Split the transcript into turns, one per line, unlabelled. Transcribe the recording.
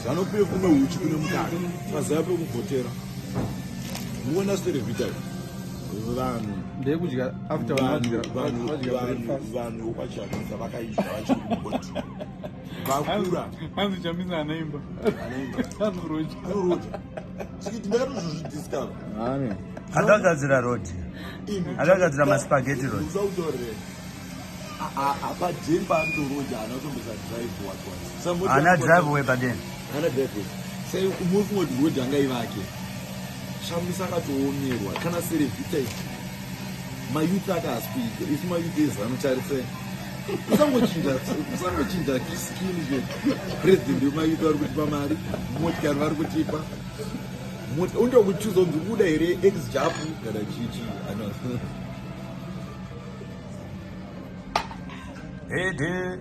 Zanopiwe kumwe uchi kune mukaka. Maziva pekugotera. Muona Serevita. Vanhu
ndekudya after vadya
vanhu vachamisa vakaita vachiriboti. Vakura.
hanzi chamisa anaimba. Anoroja.
Siki ndakatozozvidiscover.
Ane.
Akagadzira roti. Akagadzira maspaghetti roti.
Usautore. Apa Jemba andoroja anotombosa drive what.
Ana drive way padeni.
Ana drive. Sai umufu ngoti roja ngaivake. Shamisa akatoomerwa kana Serevita iyi. Mayuta akaspika. If mayuta ezanotarise. Usangochinja kiskini je. President mayuta ari kutipa mari. Motikari vari kutipa. Undo kuchuza kuti kuda here ex japu kana chichi ano.
Hey, dude.